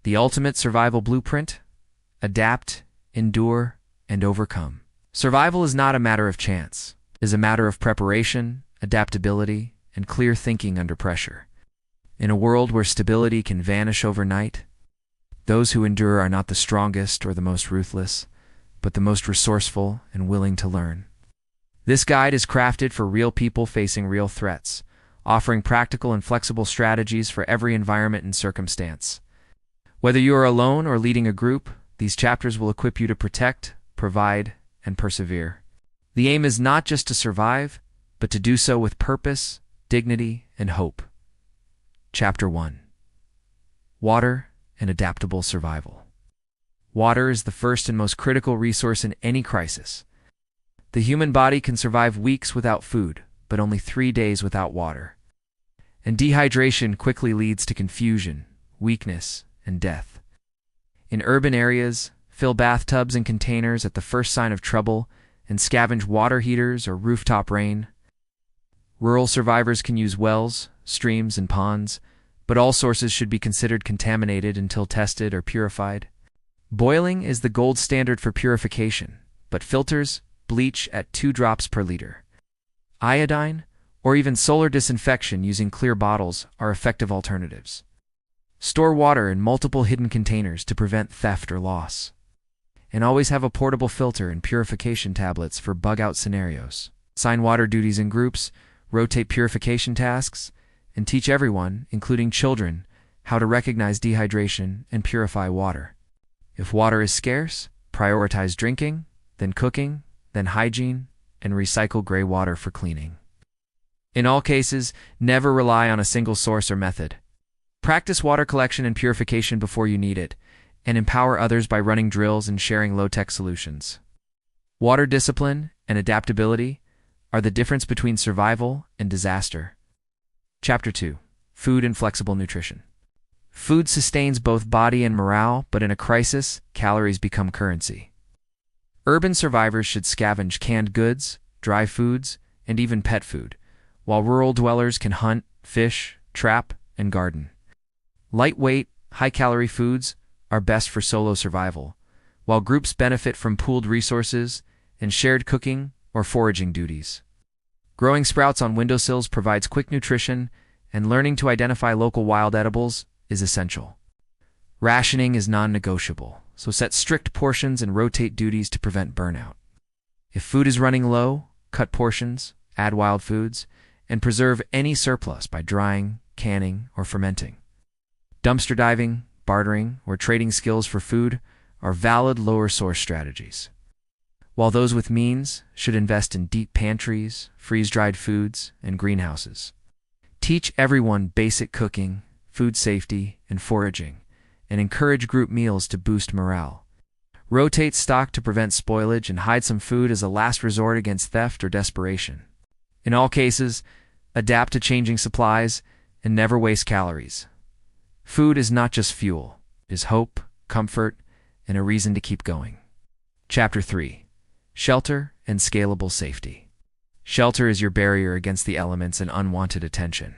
The ultimate survival blueprint: adapt, endure, and overcome. Survival is not a matter of chance. It is a matter of preparation, adaptability, and clear thinking under pressure. In a world where stability can vanish overnight, those who endure are not the strongest or the most ruthless, but the most resourceful and willing to learn. This guide is crafted for real people facing real threats, offering practical and flexible strategies for every environment and circumstance. Whether you are alone or leading a group, these chapters will equip you to protect, provide, and persevere. The aim is not just to survive, but to do so with purpose, dignity, and hope. Chapter 1: Water and Adaptable Survival. Water is the first and most critical resource in any crisis. The human body can survive weeks without food, but only 3 days without water. And dehydration quickly leads to confusion, weakness, and death. In urban areas, fill bathtubs and containers at the first sign of trouble and scavenge water heaters or rooftop rain. Rural survivors can use wells, streams, and ponds, but all sources should be considered contaminated until tested or purified. Boiling is the gold standard for purification, but filters, bleach at 2 drops per liter. Iodine, or even solar disinfection using clear bottles, are effective alternatives. Store water in multiple hidden containers to prevent theft or loss. And always have a portable filter and purification tablets for bug-out scenarios. Assign water duties in groups, rotate purification tasks, and teach everyone, including children, how to recognize dehydration and purify water. If water is scarce, prioritize drinking, then cooking, then hygiene, and recycle gray water for cleaning. In all cases, never rely on a single source or method. Practice water collection and purification before you need it, and empower others by running drills and sharing low-tech solutions. Water discipline and adaptability are the difference between survival and disaster. Chapter 2: Food and Flexible Nutrition. Food sustains both body and morale, but in a crisis, calories become currency. Urban survivors should scavenge canned goods, dry foods, and even pet food, while rural dwellers can hunt, fish, trap, and garden. Lightweight, high-calorie foods are best for solo survival, while groups benefit from pooled resources and shared cooking or foraging duties. Growing sprouts on windowsills provides quick nutrition, and learning to identify local wild edibles is essential. Rationing is non-negotiable, so set strict portions and rotate duties to prevent burnout. If food is running low, cut portions, add wild foods, and preserve any surplus by drying, canning, or fermenting. Dumpster diving, bartering, or trading skills for food are valid lower source strategies. While those with means should invest in deep pantries, freeze-dried foods, and greenhouses. Teach everyone basic cooking, food safety, and foraging, and encourage group meals to boost morale. Rotate stock to prevent spoilage and hide some food as a last resort against theft or desperation. In all cases, adapt to changing supplies and never waste calories. Food is not just fuel, it is hope, comfort, and a reason to keep going. Chapter 3: Shelter and Scalable Safety. Shelter is your barrier against the elements and unwanted attention.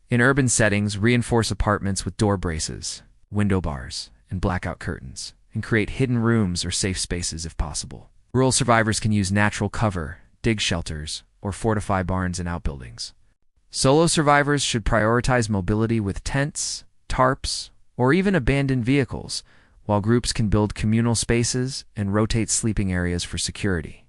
In urban settings, reinforce apartments with door braces, window bars, and blackout curtains, and create hidden rooms or safe spaces if possible. Rural survivors can use natural cover, dig shelters, or fortify barns and outbuildings. Solo survivors should prioritize mobility with tents, tarps, or even abandoned vehicles, while groups can build communal spaces and rotate sleeping areas for security.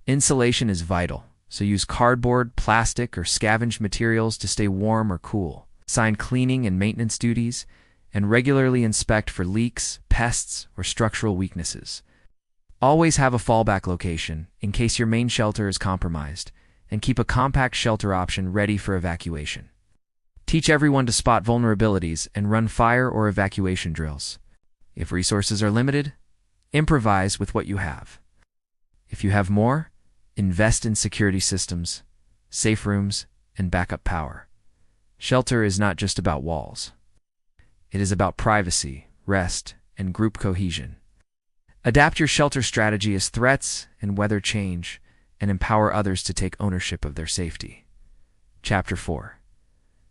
Insulation is vital, so use cardboard, plastic, or scavenged materials to stay warm or cool. Assign cleaning and maintenance duties, and regularly inspect for leaks, pests, or structural weaknesses. Always have a fallback location in case your main shelter is compromised, and keep a compact shelter option ready for evacuation. Teach everyone to spot vulnerabilities and run fire or evacuation drills. If resources are limited, improvise with what you have. If you have more, invest in security systems, safe rooms, and backup power. Shelter is not just about walls. It is about privacy, rest, and group cohesion. Adapt your shelter strategy as threats and weather change, and empower others to take ownership of their safety. Chapter 4: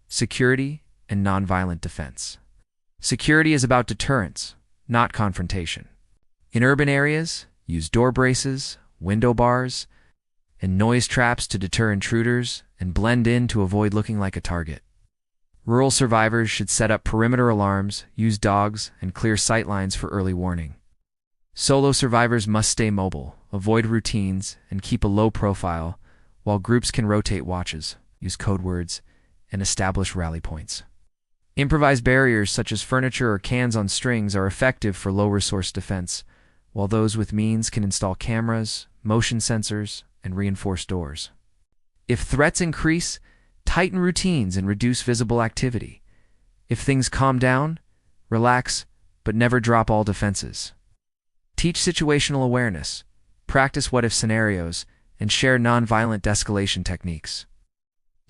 Security and Nonviolent Defense. Security is about deterrence, not confrontation. In urban areas, use door braces, window bars, and noise traps to deter intruders and blend in to avoid looking like a target. Rural survivors should set up perimeter alarms, use dogs, and clear sight lines for early warning. Solo survivors must stay mobile, avoid routines, and keep a low profile, while groups can rotate watches, use code words, and establish rally points. Improvised barriers such as furniture or cans on strings are effective for low-resource defense, while those with means can install cameras, motion sensors, and reinforced doors. If threats increase, tighten routines and reduce visible activity. If things calm down, relax, but never drop all defenses. Teach situational awareness, practice what-if scenarios, and share nonviolent de-escalation techniques.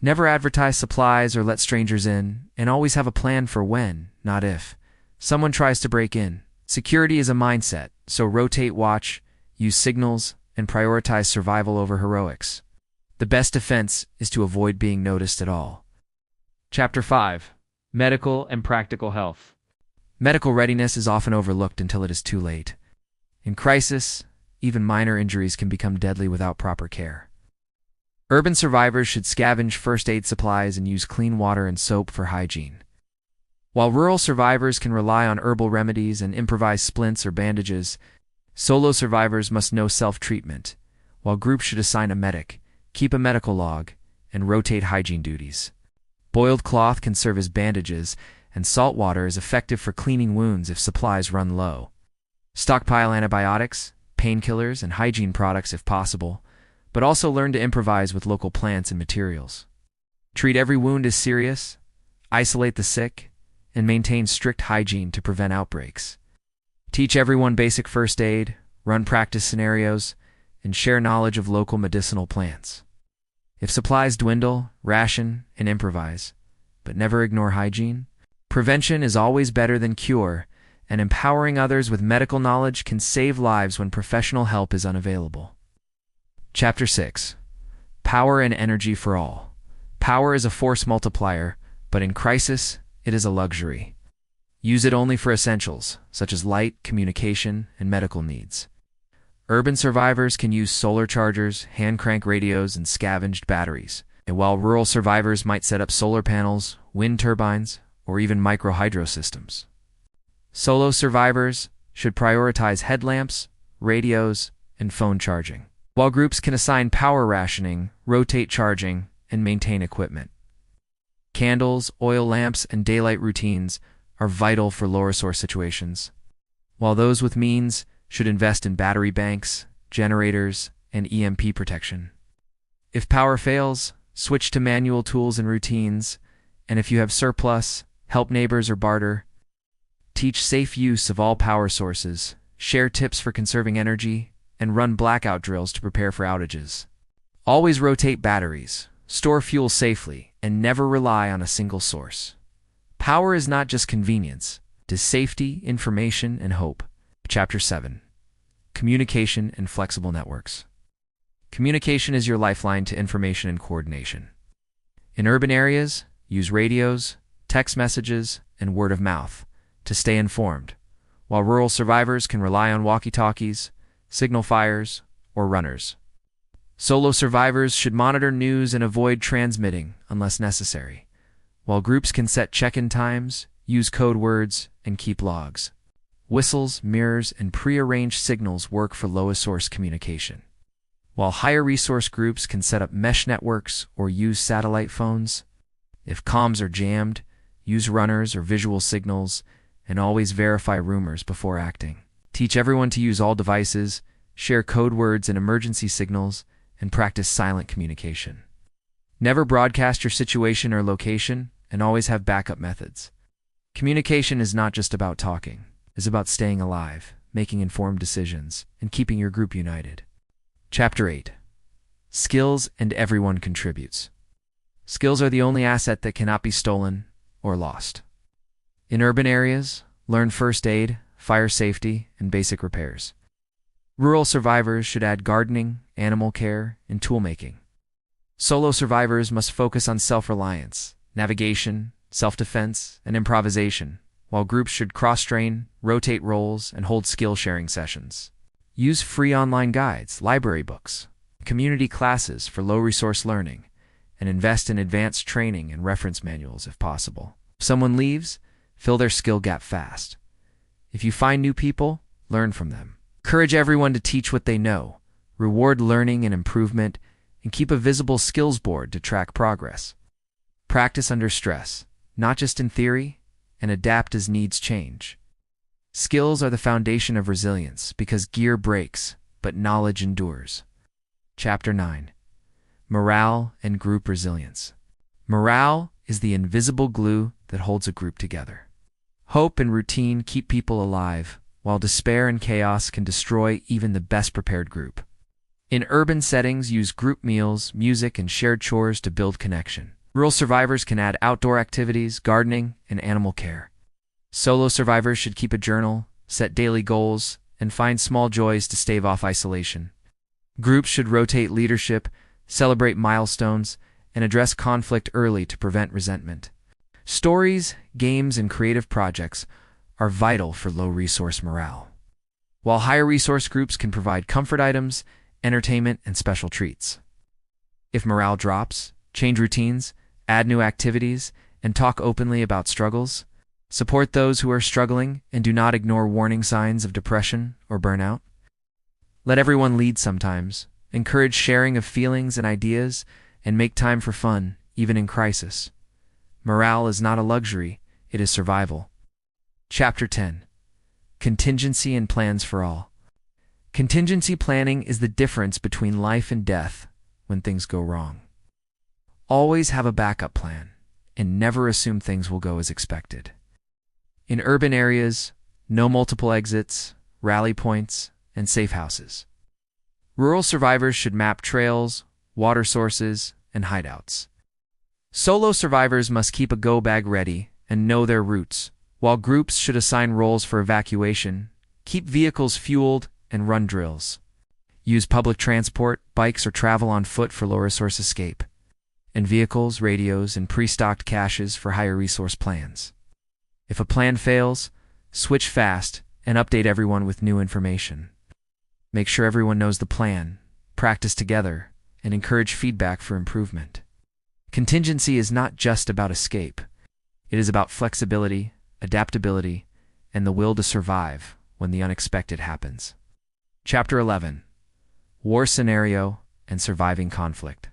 Never advertise supplies or let strangers in, and always have a plan for when, not if, someone tries to break in. Security is a mindset, so rotate watch, use signals, and prioritize survival over heroics. The best defense is to avoid being noticed at all. Chapter 5. Medical and Practical Health. Medical readiness is often overlooked until it is too late. In crisis, even minor injuries can become deadly without proper care. Urban survivors should scavenge first aid supplies and use clean water and soap for hygiene. While rural survivors can rely on herbal remedies and improvise splints or bandages, solo survivors must know self-treatment, while groups should assign a medic, keep a medical log, and rotate hygiene duties. Boiled cloth can serve as bandages, and salt water is effective for cleaning wounds if supplies run low. Stockpile antibiotics, painkillers, and hygiene products if possible, but also learn to improvise with local plants and materials. Treat every wound as serious, isolate the sick, and maintain strict hygiene to prevent outbreaks. Teach everyone basic first aid, run practice scenarios, and share knowledge of local medicinal plants. If supplies dwindle, ration, and improvise, but never ignore hygiene. Prevention is always better than cure, and empowering others with medical knowledge can save lives when professional help is unavailable. Chapter 6. Power and Energy for All. Power is a force multiplier, but in crisis, it is a luxury. Use it only for essentials, such as light, communication, and medical needs. Urban survivors can use solar chargers, hand-crank radios, and scavenged batteries, and while rural survivors might set up solar panels, wind turbines, or even micro-hydro systems. Solo survivors should prioritize headlamps, radios, and phone charging, while groups can assign power rationing, rotate charging, and maintain equipment. Candles, oil lamps, and daylight routines are vital for low-resource situations, while those with means should invest in battery banks, generators, and EMP protection. If power fails, switch to manual tools and routines, and if you have surplus, help neighbors or barter. Teach safe use of all power sources, share tips for conserving energy, and run blackout drills to prepare for outages. Always rotate batteries, store fuel safely, and never rely on a single source. Power is not just convenience, it is safety, information, and hope. Chapter 7. Communication and Flexible Networks. Communication is your lifeline to information and coordination. In urban areas, use radios, text messages, and word of mouth to stay informed, while rural survivors can rely on walkie-talkies, signal fires, or runners. Solo survivors should monitor news and avoid transmitting unless necessary, while groups can set check-in times, use code words, and keep logs. Whistles, mirrors, and pre-arranged signals work for lowest-source communication, while higher-resource groups can set up mesh networks or use satellite phones. If comms are jammed, use runners or visual signals, and always verify rumors before acting. Teach everyone to use all devices, share code words and emergency signals, and practice silent communication. Never broadcast your situation or location, and always have backup methods. Communication is not just about talking. It is about staying alive, making informed decisions, and keeping your group united. Chapter 8. Skills and Everyone Contributes. Skills are the only asset that cannot be stolen or lost. In urban areas, learn first aid, fire safety, and basic repairs. Rural survivors should add gardening, animal care, and toolmaking. Solo survivors must focus on self-reliance, navigation, self-defense, and improvisation, while groups should cross-train, rotate roles, and hold skill-sharing sessions. Use free online guides, library books, community classes for low-resource learning, and invest in advanced training and reference manuals if possible. If someone leaves, fill their skill gap fast. If you find new people, learn from them. Encourage everyone to teach what they know, reward learning and improvement, and keep a visible skills board to track progress. Practice under stress, not just in theory, and adapt as needs change. Skills are the foundation of resilience because gear breaks, but knowledge endures. Chapter 9. Morale and Group Resilience. Morale is the invisible glue that holds a group together. Hope and routine keep people alive, while despair and chaos can destroy even the best-prepared group. In urban settings, use group meals, music, and shared chores to build connection. Rural survivors can add outdoor activities, gardening, and animal care. Solo survivors should keep a journal, set daily goals, and find small joys to stave off isolation. Groups should rotate leadership, celebrate milestones, and address conflict early to prevent resentment. Stories, games, and creative projects are vital for low-resource morale, while higher-resource groups can provide comfort items, entertainment, and special treats. If morale drops, change routines, add new activities, and talk openly about struggles. Support those who are struggling and do not ignore warning signs of depression or burnout. Let everyone lead sometimes. Encourage sharing of feelings and ideas, and make time for fun, even in crisis. Morale is not a luxury, it is survival. Chapter 10. Contingency and Plans for All. Contingency planning is the difference between life and death when things go wrong. Always have a backup plan, and never assume things will go as expected. In urban areas, no multiple exits, rally points, and safe houses. Rural survivors should map trails, water sources, and hideouts. Solo survivors must keep a go bag ready and know their routes, while groups should assign roles for evacuation, keep vehicles fueled, and run drills. Use public transport, bikes, or travel on foot for low-resource escape, and vehicles, radios, and pre-stocked caches for higher resource plans. If a plan fails, switch fast and update everyone with new information. Make sure everyone knows the plan, practice together, and encourage feedback for improvement. Contingency is not just about escape. It is about flexibility, adaptability, and the will to survive when the unexpected happens. Chapter 11. War Scenario and Surviving Conflict.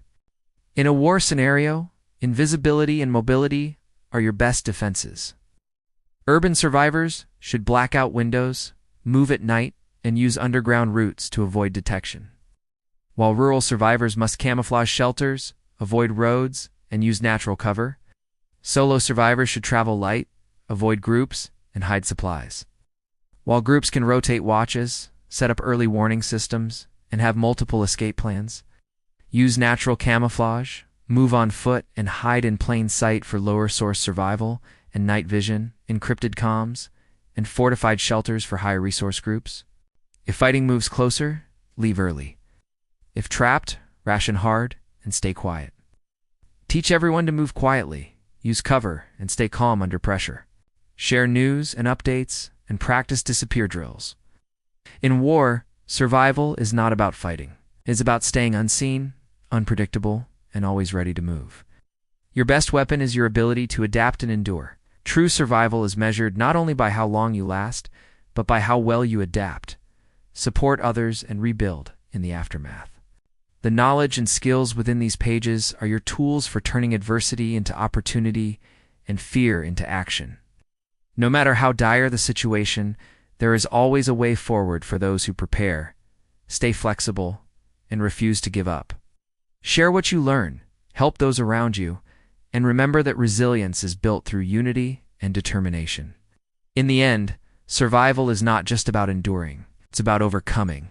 In a war scenario, invisibility and mobility are your best defenses. Urban survivors should black out windows, move at night, and use underground routes to avoid detection, while rural survivors must camouflage shelters, avoid roads, and use natural cover. Solo survivors should travel light, avoid groups, and hide supplies. While groups can rotate watches, set up early warning systems, and have multiple escape plans, use natural camouflage, move on foot, and hide in plain sight for lower source survival and night vision, encrypted comms, and fortified shelters for higher resource groups. If fighting moves closer, leave early. If trapped, ration hard and stay quiet. Teach everyone to move quietly, use cover, and stay calm under pressure. Share news and updates, and practice disappear drills. In war, survival is not about fighting. It is about staying unseen, unpredictable, and always ready to move. Your best weapon is your ability to adapt and endure. True survival is measured not only by how long you last, but by how well you adapt, support others, and rebuild in the aftermath. The knowledge and skills within these pages are your tools for turning adversity into opportunity and fear into action. No matter how dire the situation, there is always a way forward for those who prepare, stay flexible, and refuse to give up. Share what you learn, help those around you, and remember that resilience is built through unity and determination. In the end, survival is not just about enduring, it's about overcoming.